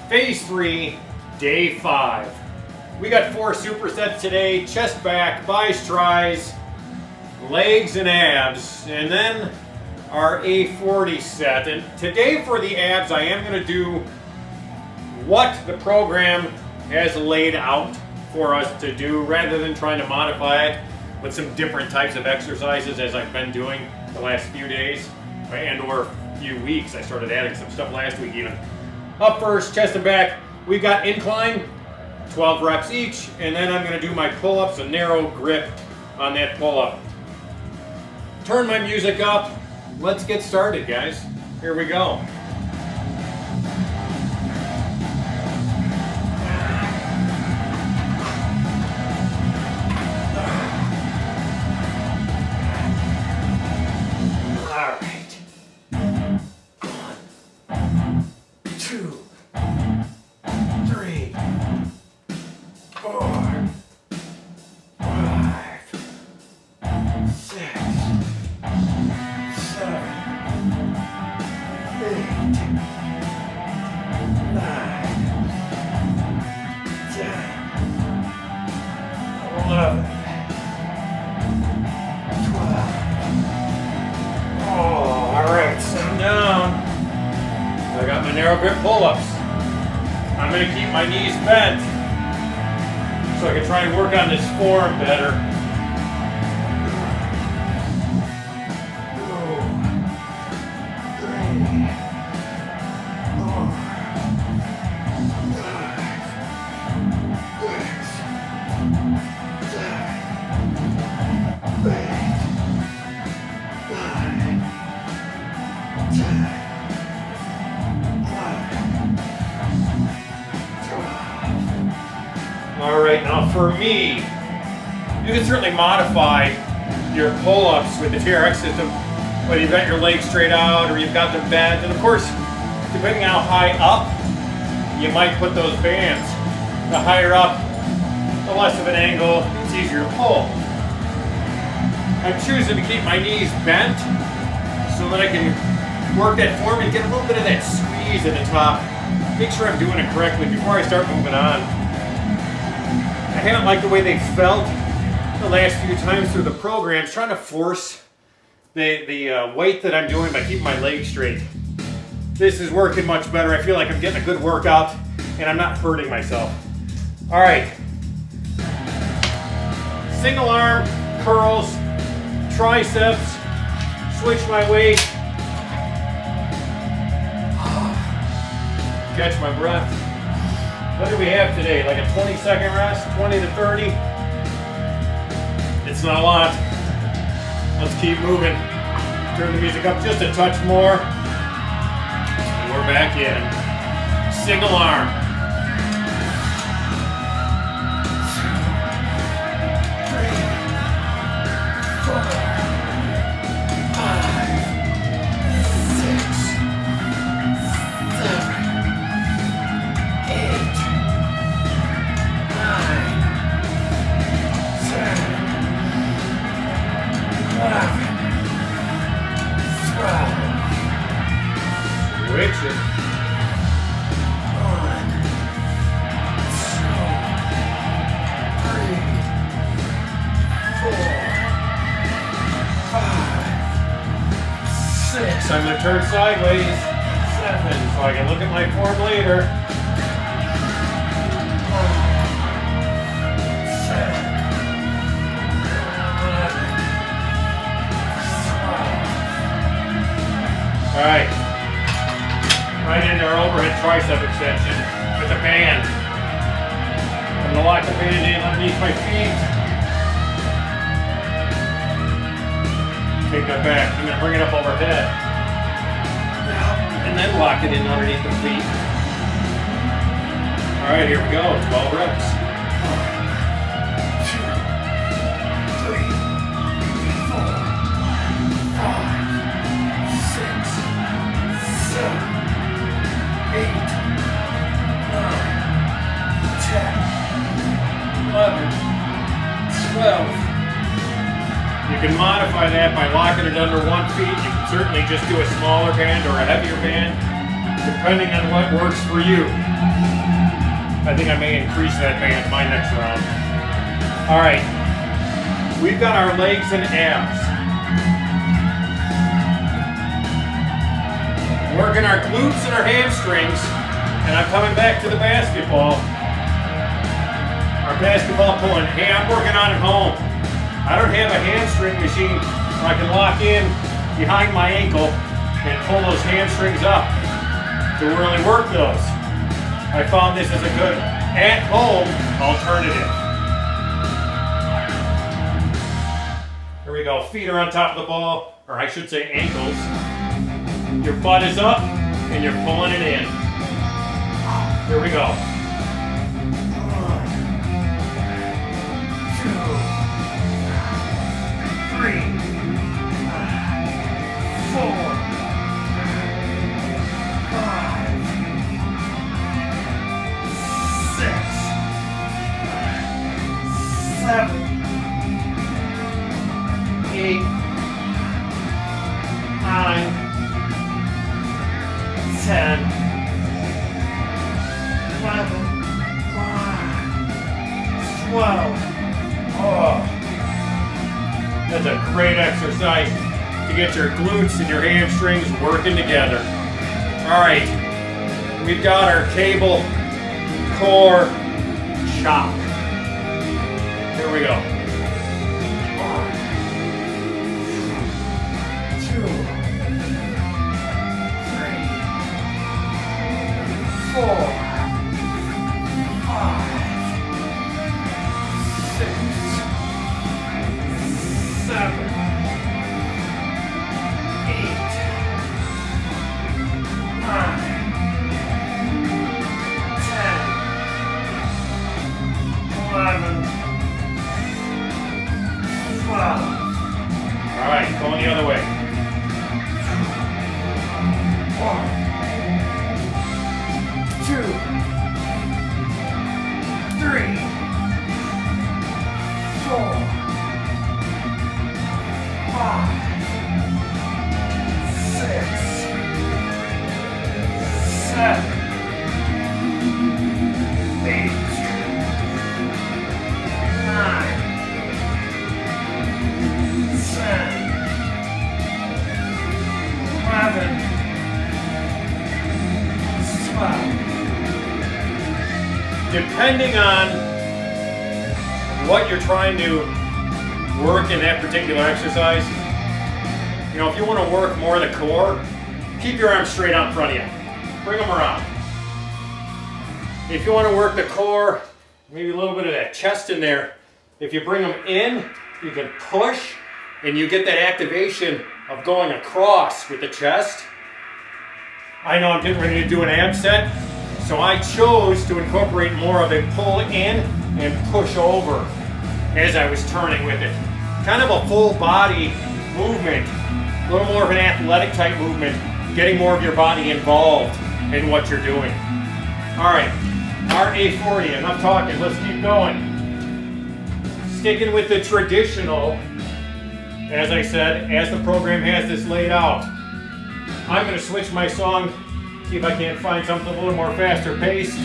Phase 3, day 5. We got 4 supersets today: chest, back, bis, tris, legs, and abs, and then our A40 set. And today for the abs, I am going to do what the program has laid out for us to do rather than trying to modify it with some different types of exercises as I've been doing the last few days and or few weeks. I started adding some stuff last week even. Up first, chest and back, we've got incline, 12 reps each, and then I'm going to do my pull-ups, a narrow grip on that pull-up. Turn my music up. Let's get started, guys. Here we go. Narrow grip pull-ups. I'm going to keep my knees bent so I can try and work on this form better. Alright, now for me, you can certainly modify your pull-ups with the TRX system, whether you've got your legs straight out or you've got them bent. And of course, depending on how high up, you might put those bands. The higher up, the less of an angle, it's easier to pull. I'm choosing to keep my knees bent so that I can work that form and get a little bit of that squeeze at the top. Make sure I'm doing it correctly before I start moving on. I haven't liked the way they felt the last few times through the programs, trying to force the weight that I'm doing by keeping my legs straight. This is working much better. I feel like I'm getting a good workout and I'm not hurting myself. All right. Single arm curls, triceps, switch my weight. Catch my breath. What do we have today? Like a 20-second rest? 20 to 30? It's not a lot. Let's keep moving. Turn the music up just a touch more. And we're back in. Single arm. 6. I'm going to turn sideways. 7, so I can look at my form later. 11. All right. Right into our overhead tricep extension with a band. I'm going to lock the band in underneath my feet. Take that back. I'm going to bring it up overhead. And then lock it in underneath the feet. All right, here we go. 12 reps. 12. You can modify that by locking it under one feet. You can certainly just do a smaller band or a heavier band. depending on what works for you. I think I may increase that band my next round. All right, we've got our legs and abs. Working our glutes and our hamstrings, and I'm coming back to the basketball. Our basketball pulling. Hey, I'm working on it home. I don't have a hamstring machine where I can lock in behind my ankle and pull those hamstrings up to really work those. I found this as a good at-home alternative. Here we go. Feet are on top of the ball, or I should say ankles. Your butt is up, and you're pulling it in. Here we go. 1, 2, 3, 4, 5, 6, 7, 8, 9, 10, 11, 12. Oh, that's a great exercise to get your glutes and your hamstrings working together. All right, we've got our cable core chop. Here we go. 1, 2, 3, 4, 5, 6, 7, 8, 9, 10, 11, 12. All right, going the other way. 1, 2, 3, 4, 5, 6, 7, 8, 9, 10, 11, 12. Depending on what you're trying to work in that particular exercise, you know, if you want to work more the core, keep your arms straight out in front of you. Bring them around. If you want to work the core, maybe a little bit of that chest in there, if you bring them in, you can push and you get that activation of going across with the chest. I know I'm getting ready to do an ab set, so I chose to incorporate more of a pull in and push over as I was turning with it. Kind of a full body movement, a little more of an athletic type movement, getting more of your body involved in what you're doing. All right, RA40, enough talking, let's keep going. Sticking with the traditional, as I said, as the program has this laid out. I'm going to switch my song, see if I can't find something a little more faster paced. I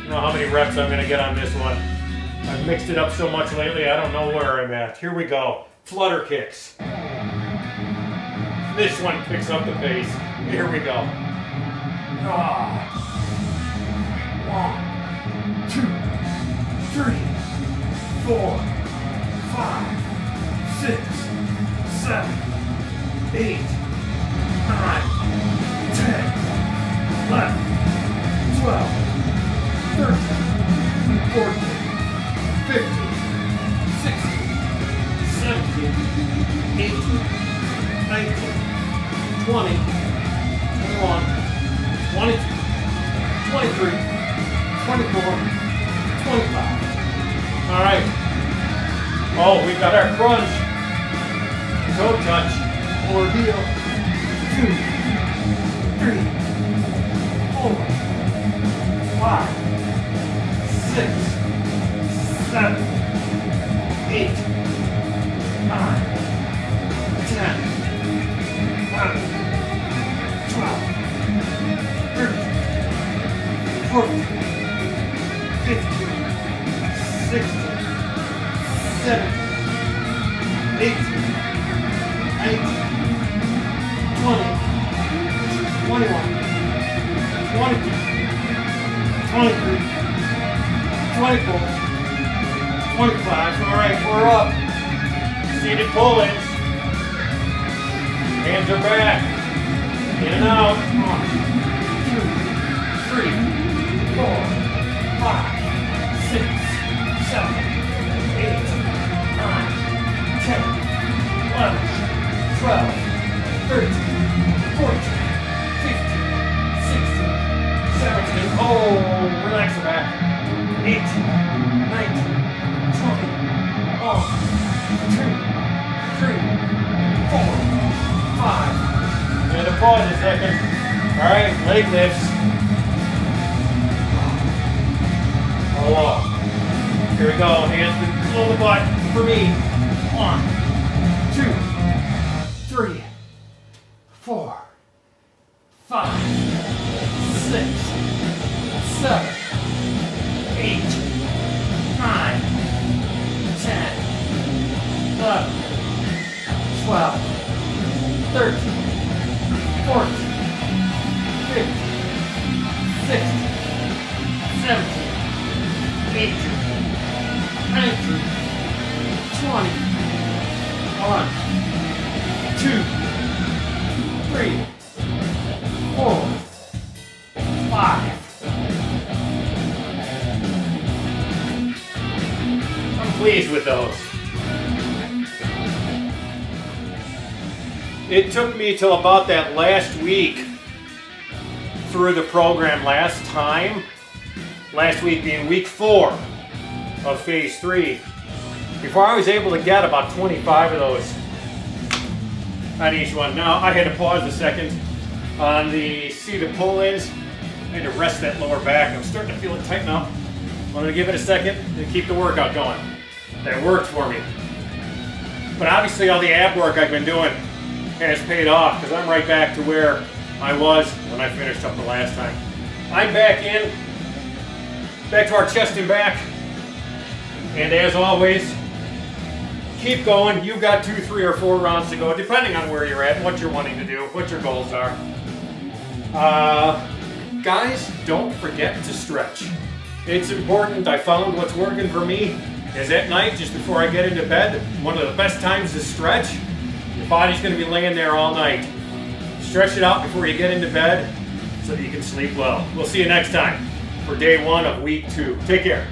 don't know how many reps I'm going to get on this one. I've mixed it up so much lately, I don't know where I'm at. Here we go. Flutter kicks. This one picks up the pace. Here we go. 1, 2, 3, 4, 5, 6, 7, 8, 9, 10, 11, 12, 13, 14, 15, 16, 17, 18, 19, 20, 21, 22, 23, 24, 25. All right. Oh, we've got our crunch. Toe touch. Or heel. 2, 3, 4, 5, 6, 7, 8, 9, 10, 11, 12, 30, 40, 50, 60, 70, 80, 90, 20, 21, 22, 23, 24, 25. All right, we're up. Seated pull-ins. Hands are back. In and out. 1, 2, 3, 4, 5, 6, 7, 8, 9, 10, 11, 12, 13, 14, 15, 16, 17. Oh, relax the back. 18, 19, 20. 1, 2, 3, 4, 5. And a pause a second. All right, leg lifts. Oh, here we go. Hands below the butt for me. 1, 2, 3, 4, 5, 6, 7, 8, 9, 10, 11, 12, 13, 14, 15, 16, 17, 18, 19, 20, 1, 2, 3, 4, 5. I'm pleased with those. It took me till about that last week through the program last time. Last week being week 4 of phase 3. Before I was able to get about 25 of those on each one. Now I had to pause a second on the seated pull-ins. I had to rest that lower back. I'm starting to feel it tighten up. I'm going to give it a second and keep the workout going. That worked for me. But obviously all the ab work I've been doing has paid off because I'm right back to where I was when I finished up the last time. I'm back in, back to our chest and back. And as always, keep going. You've got 2, 3, or 4 rounds to go, depending on where you're at, what you're wanting to do, what your goals are. Guys, don't forget to stretch. It's important. I found what's working for me is at night, just before I get into bed, one of the best times to stretch. Your body's going to be laying there all night. Stretch it out before you get into bed so that you can sleep well. We'll see you next time for day 1 of week 2. Take care.